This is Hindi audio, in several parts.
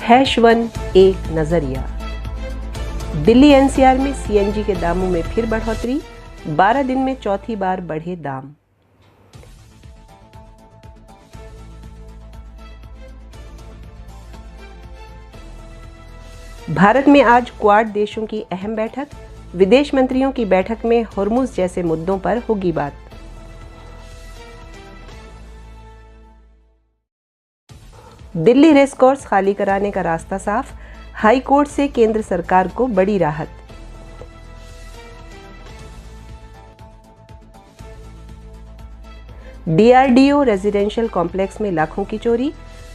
#1 एक नजरिया। दिल्ली एनसीआर में सीएनजी के दामों में फिर बढ़ोतरी, 12 दिन में चौथी बार बढ़े दाम। भारत में आज क्वाड देशों की अहम बैठक, विदेश मंत्रियों की बैठक में होर्मुज जैसे मुद्दों पर होगी बात। दिल्ली रेस कोर्स खाली कराने का रास्ता साफ, हाई कोर्ट से केंद्र सरकार को बड़ी राहत। डीआरडीओ रेजिडेंशियल कॉम्प्लेक्स में लाखों की चोरी,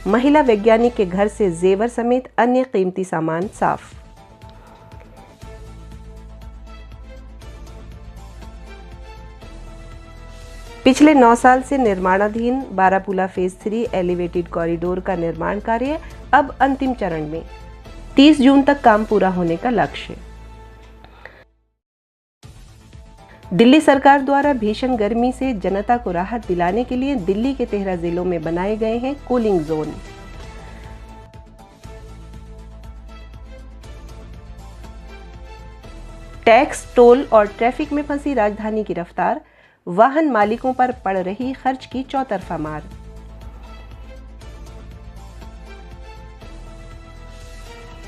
महिला वैज्ञानिक के घर से जेवर समेत अन्य कीमती सामान साफ। पिछले 9 साल से निर्माणाधीन बारापुला फेज 3 एलिवेटेड कॉरिडोर का निर्माण कार्य अब अंतिम चरण में, 30 जून तक काम पूरा होने का लक्ष्य। दिल्ली सरकार द्वारा भीषण गर्मी से जनता को राहत दिलाने के लिए दिल्ली के 13 जिलों में बनाए गए हैं कूलिंग जोन। टैक्स, टोल और ट्रैफिक में फंसी राजधानी की रफ्तार, वाहन मालिकों पर पड़ रही खर्च की चौतरफा मार।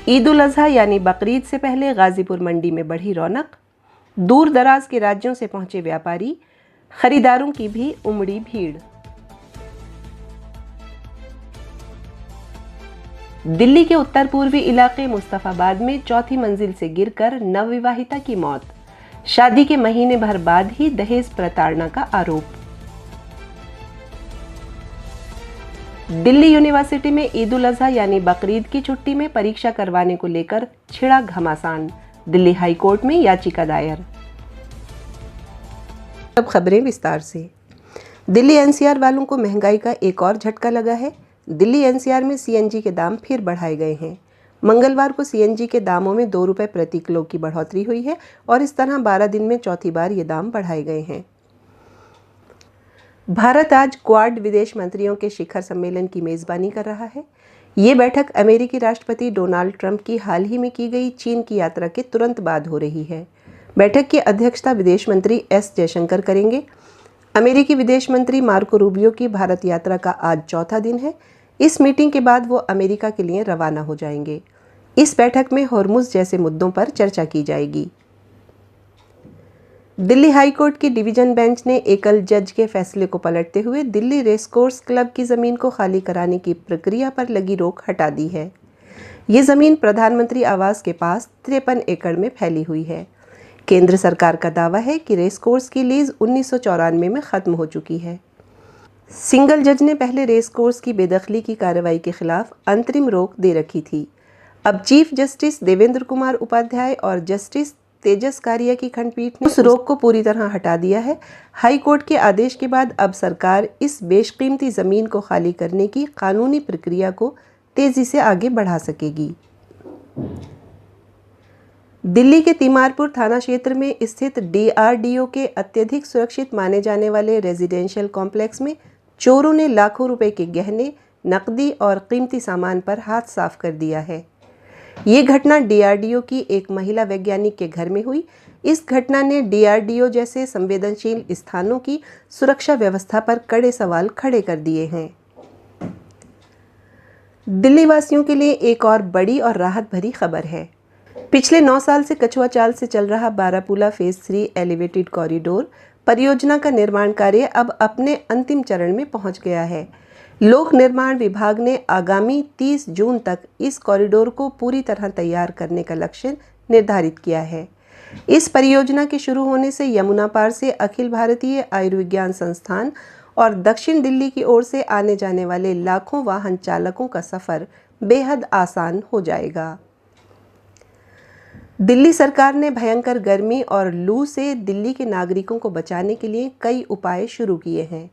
ईद उल अजहा यानी बकरीद से पहले गाजीपुर मंडी में बढ़ी रौनक, दूर दराज के राज्यों से पहुंचे व्यापारी, खरीदारों की भी उमड़ी भीड़। दिल्ली के उत्तर पूर्वी इलाके मुस्तफाबाद में चौथी मंजिल से गिरकर नवविवाहिता की मौत, शादी के महीने भर बाद ही दहेज प्रताड़ना का आरोप। दिल्ली यूनिवर्सिटी में ईद उल अजहा यानी बकरीद की छुट्टी में परीक्षा करवाने को लेकर छिड़ा घमासान, दिल्ली हाई कोर्ट में याचिका दायर। अब खबरें विस्तार से। दिल्ली एनसीआर वालों को महंगाई का एक और झटका लगा है। दिल्ली एनसीआर में सीएनजी के दाम फिर बढ़ाए गए हैं। मंगलवार को सीएनजी के दामों में 2 रुपये प्रति किलो की बढ़ोतरी हुई है और इस तरह 12 दिन में चौथी बार ये दाम बढ़ाए गए हैं। भारत आज क्वाड विदेश मंत्रियों के शिखर सम्मेलन की मेजबानी कर रहा है। ये बैठक अमेरिकी राष्ट्रपति डोनाल्ड ट्रंप की हाल ही में की गई चीन की यात्रा के तुरंत बाद हो रही है। बैठक की अध्यक्षता विदेश मंत्री एस जयशंकर करेंगे। अमेरिकी विदेश मंत्री मार्को रूबियो की भारत यात्रा का आज चौथा दिन है। इस मीटिंग के बाद वो अमेरिका के लिए रवाना हो जाएंगे। इस बैठक में होर्मुज जैसे मुद्दों पर चर्चा की जाएगी। दिल्ली हाई कोर्ट की डिवीजन बेंच ने एकल जज के फैसले को पलटते हुए दिल्ली रेसकोर्स क्लब की जमीन को खाली कराने की प्रक्रिया पर लगी रोक हटा दी है। ये जमीन प्रधानमंत्री आवास के पास 53 एकड़ में फैली हुई है। केंद्र सरकार का दावा है कि रेसकोर्स की लीज 1994 में खत्म हो चुकी है। सिंगल जज ने पहले रेसकोर्स की बेदखली की कार्रवाई के खिलाफ अंतरिम रोक दे रखी थी। अब चीफ जस्टिस देवेंद्र कुमार उपाध्याय और जस्टिस तेजस कारिया की खंडपीठ ने उस रोक को पूरी तरह हटा दिया है। हाई कोर्ट के आदेश के बाद अब सरकार इस बेशकीमती जमीन को खाली करने की कानूनी प्रक्रिया को तेजी से आगे बढ़ा सकेगी। दिल्ली के तिमारपुर थाना क्षेत्र में स्थित डीआरडीओ के अत्यधिक सुरक्षित माने जाने वाले रेजिडेंशियल कॉम्प्लेक्स में चोरों ने लाखों रुपए के गहने, नकदी और कीमती सामान पर हाथ साफ कर दिया है। ये घटना डीआरडीओ की एक महिला वैज्ञानिक के घर में हुई। इस घटना ने डीआरडीओ जैसे संवेदनशील स्थानों की सुरक्षा व्यवस्था पर कड़े सवाल खड़े कर दिए हैं। दिल्ली वासियों के लिए एक और बड़ी और राहत भरी खबर है। पिछले 9 साल से कछुआ चाल से चल रहा बारापुला फेज 3 एलिवेटेड कॉरिडोर परियोजना का निर्माण कार्य अब अपने अंतिम चरण में पहुंच गया है। लोक निर्माण विभाग ने आगामी 30 जून तक इस कॉरिडोर को पूरी तरह तैयार करने का लक्ष्य निर्धारित किया है। इस परियोजना के शुरू होने से यमुना पार से अखिल भारतीय आयुर्विज्ञान संस्थान और दक्षिण दिल्ली की ओर से आने जाने वाले लाखों वाहन चालकों का सफर बेहद आसान हो जाएगा। दिल्ली सरकार ने भयंकर गर्मी और लू से दिल्ली के नागरिकों को बचाने के लिए कई उपाय शुरू किए हैं।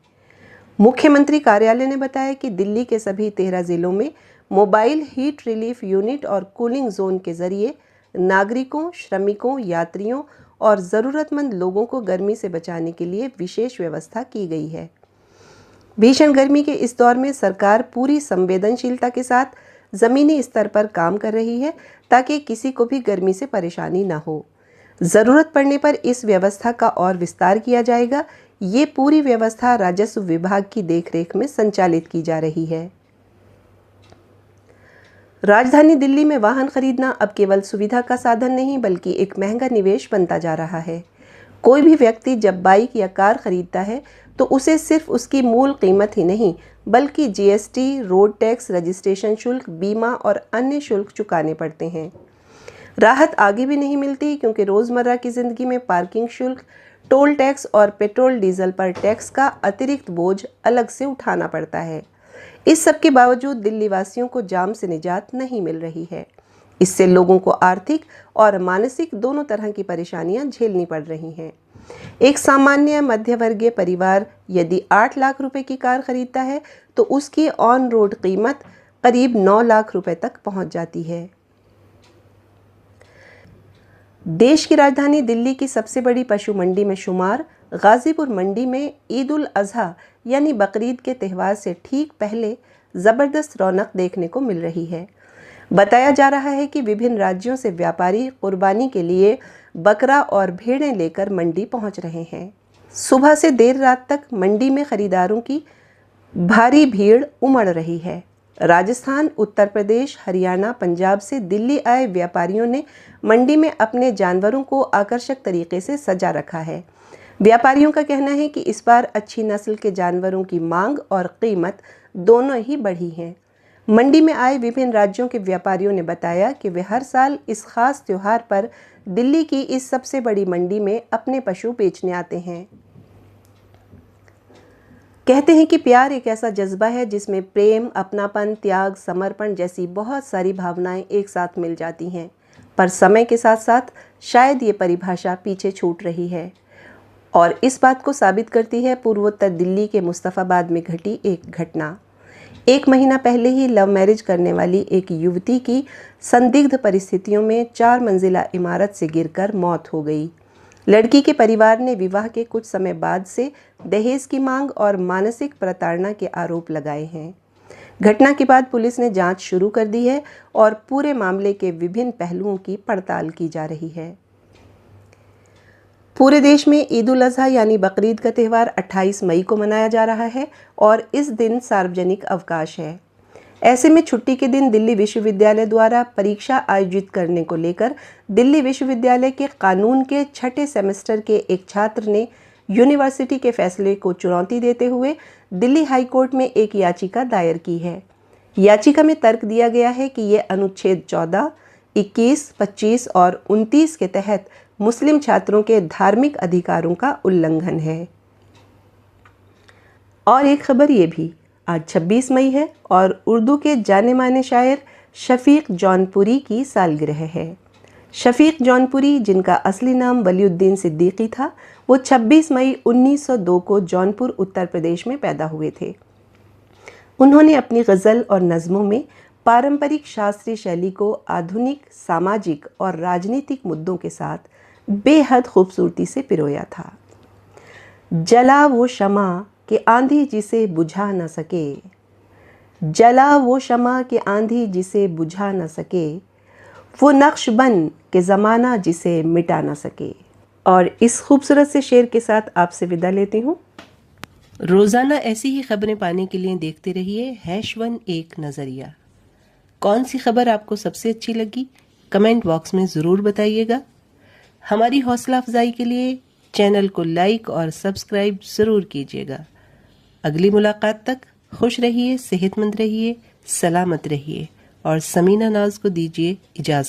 मुख्यमंत्री कार्यालय ने बताया कि दिल्ली के सभी 13 जिलों में मोबाइल हीट रिलीफ यूनिट और कूलिंग जोन के जरिए नागरिकों, श्रमिकों, यात्रियों और ज़रूरतमंद लोगों को गर्मी से बचाने के लिए विशेष व्यवस्था की गई है। भीषण गर्मी के इस दौर में सरकार पूरी संवेदनशीलता के साथ ज़मीनी स्तर पर काम कर रही है ताकि किसी को भी गर्मी से परेशानी न हो। ज़रूरत पड़ने पर इस व्यवस्था का और विस्तार किया जाएगा। ये पूरी व्यवस्था राजस्व विभाग की देखरेख में संचालित की जा रही है। राजधानी दिल्ली में वाहन खरीदना अब केवल सुविधा का साधन नहीं बल्कि एक महंगा निवेश बनता जा रहा है। कोई भी व्यक्ति जब बाइक या कार खरीदता है तो उसे सिर्फ उसकी मूल कीमत ही नहीं बल्कि जीएसटी, रोड टैक्स, रजिस्ट्रेशन शुल्क, बीमा और अन्य शुल्क चुकाने पड़ते हैं। राहत आगे भी नहीं मिलती क्योंकि रोज़मर्रा की ज़िंदगी में पार्किंग शुल्क, टोल टैक्स और पेट्रोल डीजल पर टैक्स का अतिरिक्त बोझ अलग से उठाना पड़ता है। इस सब के बावजूद दिल्ली वासियों को जाम से निजात नहीं मिल रही है। इससे लोगों को आर्थिक और मानसिक दोनों तरह की परेशानियां झेलनी पड़ रही हैं। एक सामान्य मध्यवर्गीय परिवार यदि 8 लाख रुपए की कार खरीदता है तो उसकी ऑन रोड कीमत करीब 9 लाख रुपए तक पहुंच जाती है। देश की राजधानी दिल्ली की सबसे बड़ी पशु मंडी में शुमार गाजीपुर मंडी में ईद उल अजहा यानी बकरीद के त्यौहार से ठीक पहले ज़बरदस्त रौनक देखने को मिल रही है। बताया जा रहा है कि विभिन्न राज्यों से व्यापारी कुर्बानी के लिए बकरा और भेड़ें लेकर मंडी पहुंच रहे हैं। सुबह से देर रात तक मंडी में खरीदारों की भारी भीड़ उमड़ रही है। राजस्थान, उत्तर प्रदेश, हरियाणा, पंजाब से दिल्ली आए व्यापारियों ने मंडी में अपने जानवरों को आकर्षक तरीके से सजा रखा है। व्यापारियों का कहना है कि इस बार अच्छी नस्ल के जानवरों की मांग और कीमत दोनों ही बढ़ी हैं। मंडी में आए विभिन्न राज्यों के व्यापारियों ने बताया कि वे हर साल इस खास त्योहार पर दिल्ली की इस सबसे बड़ी मंडी में अपने पशु बेचने आते हैं। कहते हैं कि प्यार एक ऐसा जज्बा है जिसमें प्रेम, अपनापन, त्याग, समर्पण जैसी बहुत सारी भावनाएं एक साथ मिल जाती हैं। पर समय के साथ साथ शायद ये परिभाषा पीछे छूट रही है और इस बात को साबित करती है पूर्वोत्तर दिल्ली के मुस्तफाबाद में घटी एक घटना। 1 महीना पहले ही लव मैरिज करने वाली एक युवती की संदिग्ध परिस्थितियों में 4 मंजिला इमारत से गिरकर मौत हो गई। लड़की के परिवार ने विवाह के कुछ समय बाद से दहेज की मांग और मानसिक प्रताड़ना के आरोप लगाए हैं। घटना के बाद पुलिस ने जांच शुरू कर दी है और पूरे मामले के विभिन्न पहलुओं की पड़ताल की जा रही है। पूरे देश में ईद उल अजहा यानी बकरीद का त्यौहार 28 मई को मनाया जा रहा है और इस दिन सार्वजनिक अवकाश है। ऐसे में छुट्टी के दिन दिल्ली विश्वविद्यालय द्वारा परीक्षा आयोजित करने को लेकर दिल्ली विश्वविद्यालय के कानून के 6ठे सेमेस्टर के एक छात्र ने यूनिवर्सिटी के फैसले को चुनौती देते हुए दिल्ली हाई कोर्ट में एक याचिका दायर की है। याचिका में तर्क दिया गया है कि ये अनुच्छेद 14, 21, 25 और 29 के तहत मुस्लिम छात्रों के धार्मिक अधिकारों का उल्लंघन है। और एक खबर ये भी, आज 26 मई है और उर्दू के जाने माने शायर शफीक जौनपुरी की सालगिरह है। शफीक जौनपुरी, जिनका असली नाम वलीउद्दीन सिद्दीकी था, वो 26 मई 1902 को जौनपुर उत्तर प्रदेश में पैदा हुए थे। उन्होंने अपनी गज़ल और नज़मों में पारंपरिक शास्त्रीय शैली को आधुनिक सामाजिक और राजनीतिक मुद्दों के साथ बेहद खूबसूरती से पिरोया था। जला वो शमा कि आंधी जिसे बुझा न सके, जला वो शमा कि आंधी जिसे बुझा न सके, वो नक्श बन के ज़माना जिसे मिटा न सके। और इस खूबसूरत से शेर के साथ आपसे विदा लेती हूँ। रोज़ाना ऐसी ही खबरें पाने के लिए देखते रहिए #1 एक नज़रिया। कौन सी खबर आपको सबसे अच्छी लगी कमेंट बॉक्स में ज़रूर बताइएगा। हमारी हौसला अफजाई के लिए चैनल को लाइक और सब्सक्राइब ज़रूर कीजिएगा। अगली मुलाकात तक खुश रहिए, सेहतमंद रहिए, सलामत रहिए और समीना नाज को दीजिए इजाज़त।